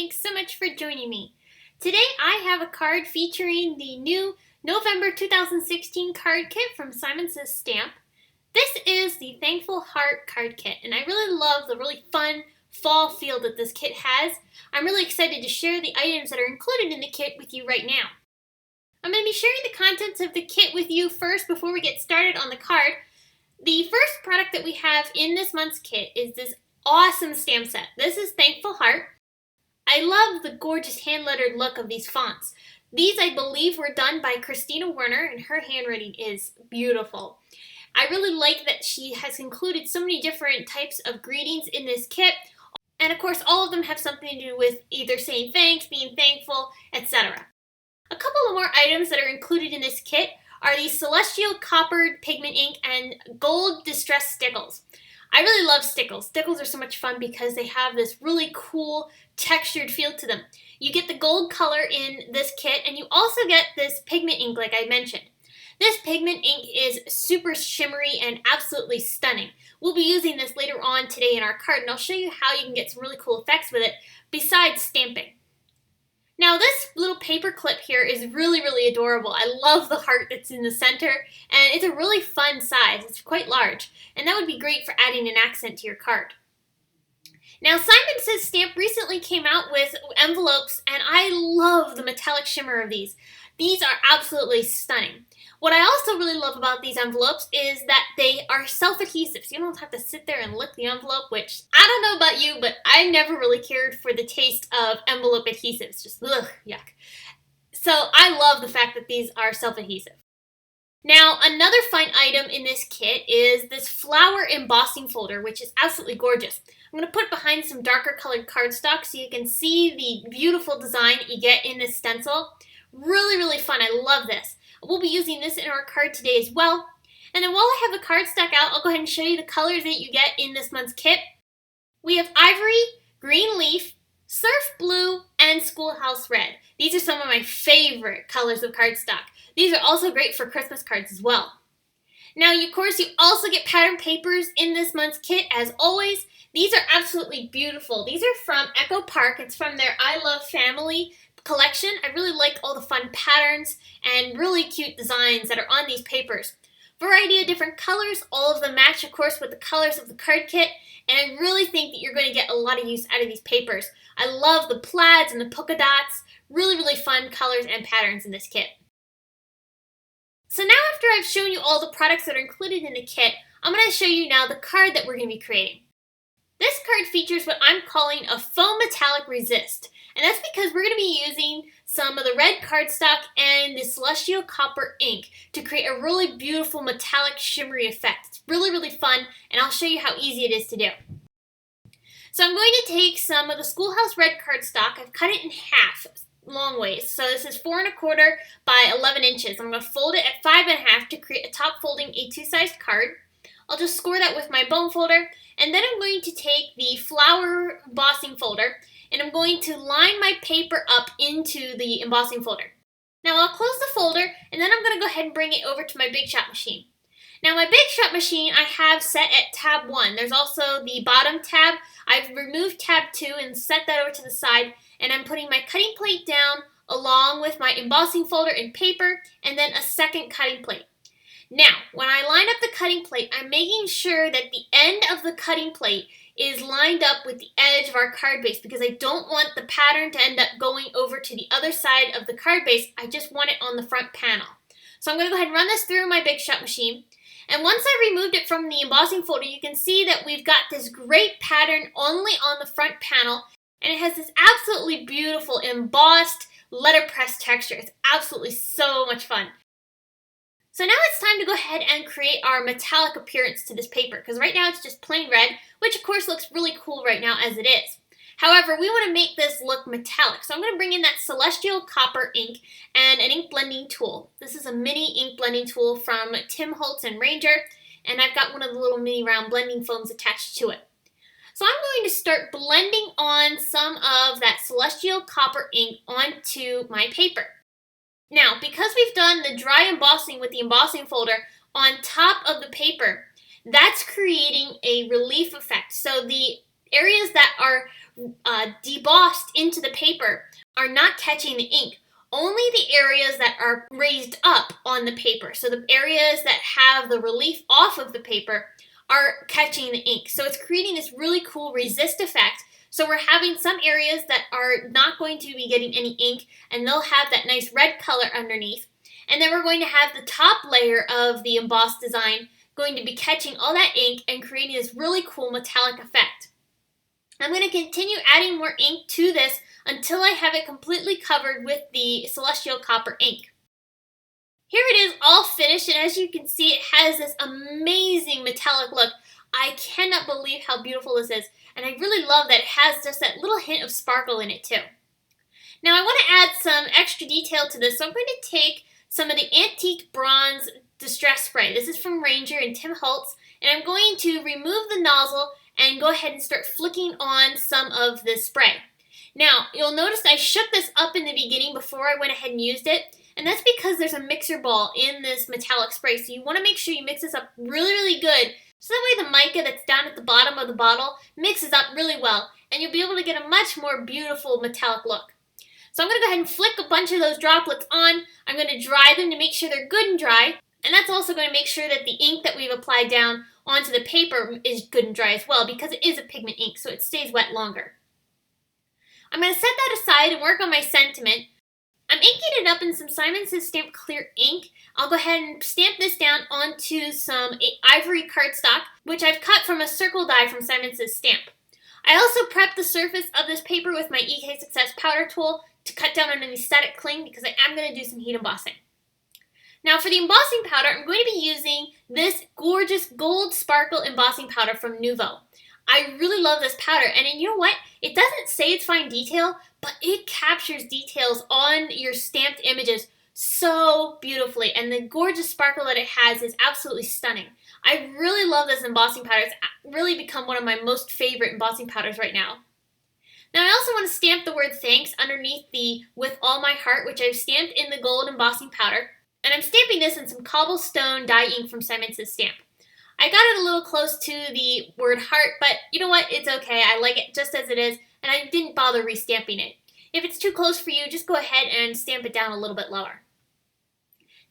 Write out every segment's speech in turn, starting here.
thanks so much for joining me. Today I have a card featuring the new November 2016 card kit from Simon Says Stamp. This is the Thankful Heart card kit, and I really love the really fun fall feel that this kit has. I'm really excited to share the items that are included in the kit with you right now. I'm going to be sharing the contents of the kit with you first before we get started on the card. The first product that we have in this month's kit is this awesome stamp set. This is Thankful Heart. I love the gorgeous hand-lettered look of these fonts. These, I believe, were done by Christina Werner, and her handwriting is beautiful. I really like that she has included so many different types of greetings in this kit, and of course all of them have something to do with either saying thanks, being thankful, etc. A couple of more items that are included in this kit are the Celestial Coppered Pigment Ink and Gold Distress Stickles. I really love stickles. Stickles are so much fun because they have this really cool textured feel to them. You get the gold color in this kit, and you also get this pigment ink like I mentioned. This pigment ink is super shimmery and absolutely stunning. We'll be using this later on today in our card, and I'll show you how you can get some really cool effects with it besides stamping. Now this little paper clip here is really adorable. I love the heart that's in the center, and it's a really fun size. It's quite large, and that would be great for adding an accent to your card. Now Simon Says Stamp recently came out with envelopes, and I love the metallic shimmer of these. These are absolutely stunning. What I also really love about these envelopes is that they are self-adhesive, so you don't have to sit there and lick the envelope, which I don't know about you, but I never really cared for the taste of envelope adhesives. Just ugh, yuck. So I love the fact that these are self-adhesive. Now, another fun item in this kit is this flower embossing folder, which is absolutely gorgeous. I'm going to put it behind some darker colored cardstock so you can see the beautiful design you get in this stencil. Really fun. I love this. We'll be using this in our card today as well. And then while I have the cardstock out, I'll go ahead and show you the colors that you get in this month's kit. We have Ivory, Green Leaf, Surf Blue, and Schoolhouse Red. These are some of my favorite colors of cardstock. These are also great for Christmas cards as well. Now, of course, you also get pattern papers in this month's kit, as always. These are absolutely beautiful. These are from Echo Park. It's from their I Love Family collection. I really like all the fun patterns and really cute designs that are on these papers. Variety of different colors, all of them match, of course, with the colors of the card kit, and I really think that you're going to get a lot of use out of these papers. I love the plaids and the polka dots. Really fun colors and patterns in this kit. So now after I've shown you all the products that are included in the kit, I'm going to show you now the card that we're going to be creating. This card features what I'm calling a faux metallic resist, and that's because we're going to be using some of the red cardstock and the Celestial Copper ink to create a really beautiful metallic shimmery effect. It's really fun, and I'll show you how easy it is to do. So I'm going to take some of the Schoolhouse Red cardstock. I've cut it in half, long ways. So this is 4 1/4 by 11 inches. I'm going to fold it at 5 1/2 to create a top folding A2 sized card. I'll just score that with my bone folder, and then I'm going to take the flower embossing folder, and I'm going to line my paper up into the embossing folder. Now I'll close the folder, and then I'm going to go ahead and bring it over to my Big Shot machine. Now my Big Shot machine I have set at tab 1. There's also the bottom tab. I've removed tab 2 and set that over to the side, and I'm putting my cutting plate down along with my embossing folder and paper, and then a second cutting plate. Now, when I line up the cutting plate, I'm making sure that the end of the cutting plate is lined up with the edge of our card base because I don't want the pattern to end up going over to the other side of the card base. I just want it on the front panel. So I'm going to go ahead and run this through my Big Shot machine. And once I removed it from the embossing folder, you can see that we've got this great pattern only on the front panel, and it has this absolutely beautiful embossed letterpress texture. It's absolutely so much fun. So now it's time to go ahead and create our metallic appearance to this paper, because right now it's just plain red, which of course looks really cool right now as it is. However, we want to make this look metallic, so I'm going to bring in that Celestial Copper ink and an ink blending tool. This is a mini ink blending tool from Tim Holtz and Ranger, and I've got one of the little mini round blending foams attached to it. So I'm going to start blending on some of that Celestial Copper ink onto my paper. Now, because we've done the dry embossing with the embossing folder on top of the paper, that's creating a relief effect. So the areas that are debossed into the paper are not catching the ink. Only the areas that are raised up on the paper, so the areas that have the relief off of the paper, are catching the ink. So it's creating this really cool resist effect. So we're having some areas that are not going to be getting any ink, and they'll have that nice red color underneath. And then we're going to have the top layer of the embossed design going to be catching all that ink and creating this really cool metallic effect. I'm going to continue adding more ink to this until I have it completely covered with the Celestial Copper ink. Here it is all finished, and as you can see, it has this amazing metallic look. I cannot believe how beautiful this is, and I really love that it has just that little hint of sparkle in it too. Now I want to add some extra detail to this, so I'm going to take some of the Antique Bronze Distress Spray. This is from Ranger and Tim Holtz, and I'm going to remove the nozzle and go ahead and start flicking on some of this spray. Now, you'll notice I shook this up in the beginning before I went ahead and used it, and that's because there's a mixer ball in this metallic spray, so you want to make sure you mix this up really, really good, so that way the mica that's down at the bottom of the bottle mixes up really well, and you'll be able to get a much more beautiful metallic look. So I'm going to go ahead and flick a bunch of those droplets on. I'm going to dry them to make sure they're good and dry, and that's also going to make sure that the ink that we've applied down onto the paper is good and dry as well, because it is a pigment ink, so it stays wet longer. I'm going to set that aside and work on my sentiment. I'm inking it up in some Simon Says Stamp Clear ink. I'll go ahead and stamp this down onto some ivory cardstock, which I've cut from a circle die from Simon Says Stamp. I also prepped the surface of this paper with my EK Success powder tool to cut down on any static cling, because I am going to do some heat embossing. Now for the embossing powder, I'm going to be using this gorgeous gold sparkle embossing powder from Nuvo. I really love this powder, and you know what? It doesn't say it's fine detail, but it captures details on your stamped images so beautifully, and the gorgeous sparkle that it has is absolutely stunning. I really love this embossing powder. It's really become one of my most favorite embossing powders right now. Now I also want to stamp the word thanks underneath the With All My Heart, which I've stamped in the gold embossing powder, and I'm stamping this in some cobblestone dye ink from Simon Says Stamp. I got it a little close to the word heart, but you know what? It's okay. I like it just as it is, and I didn't bother restamping it. If it's too close for you, just go ahead and stamp it down a little bit lower.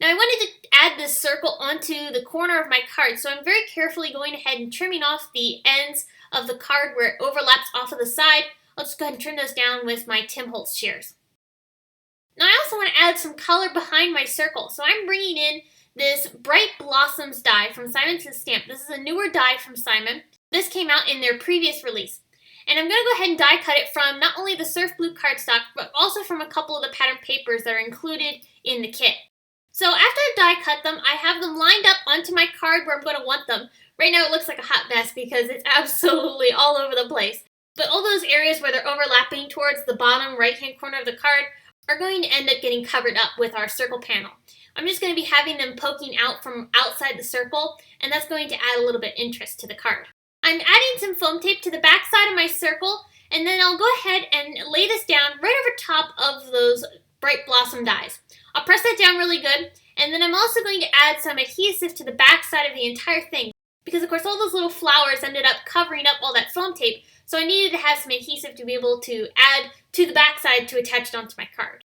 Now I wanted to add this circle onto the corner of my card, so I'm very carefully going ahead and trimming off the ends of the card where it overlaps off of the side. I'll just go ahead and trim those down with my Tim Holtz shears. Now I also want to add some color behind my circle, so I'm bringing in this Bright Blossoms die from Simon Says Stamp. This is a newer die from Simon. This came out in their previous release. And I'm going to go ahead and die cut it from not only the Surf Blue cardstock, but also from a couple of the pattern papers that are included in the kit. So after I've die cut them, I have them lined up onto my card where I'm going to want them. Right now it looks like a hot mess because it's absolutely all over the place. But all those areas where they're overlapping towards the bottom right-hand corner of the card are going to end up getting covered up with our circle panel. I'm just going to be having them poking out from outside the circle, and that's going to add a little bit of interest to the card. I'm adding some foam tape to the back side of my circle, and then I'll go ahead and lay this down right over top of those Bright Blossom dies. I'll press that down really good, and then I'm also going to add some adhesive to the back side of the entire thing, because of course all those little flowers ended up covering up all that foam tape, so I needed to have some adhesive to be able to add to the back side to attach it onto my card.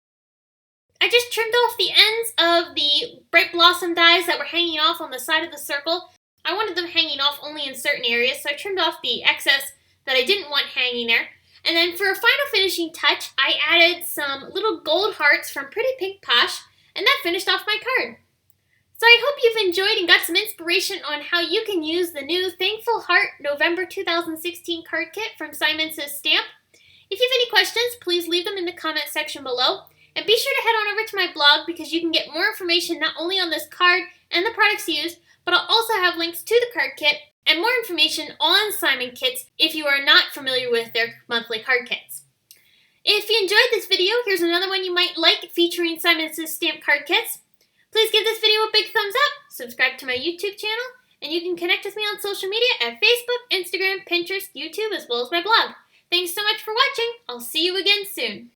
I just trimmed off the ends of the Bright Blossom dies that were hanging off on the side of the circle. I wanted them hanging off only in certain areas, so I trimmed off the excess that I didn't want hanging there. And then for a final finishing touch, I added some little gold hearts from Pretty Pink Posh, and that finished off my card. So I hope you've enjoyed and got some inspiration on how you can use the new Thankful Heart November 2016 card kit from Simon Says Stamp. If you have any questions, please leave them in the comment section below. And be sure to head on over to my blog because you can get more information not only on this card and the products used, but I'll also have links to the card kit and more information on Simon kits if you are not familiar with their monthly card kits. If you enjoyed this video, here's another one you might like featuring Simon Says Stamp card kits. Please give this video a big thumbs up, subscribe to my YouTube channel, and you can connect with me on social media at Facebook, Instagram, Pinterest, YouTube, as well as my blog. Thanks so much for watching. I'll see you again soon.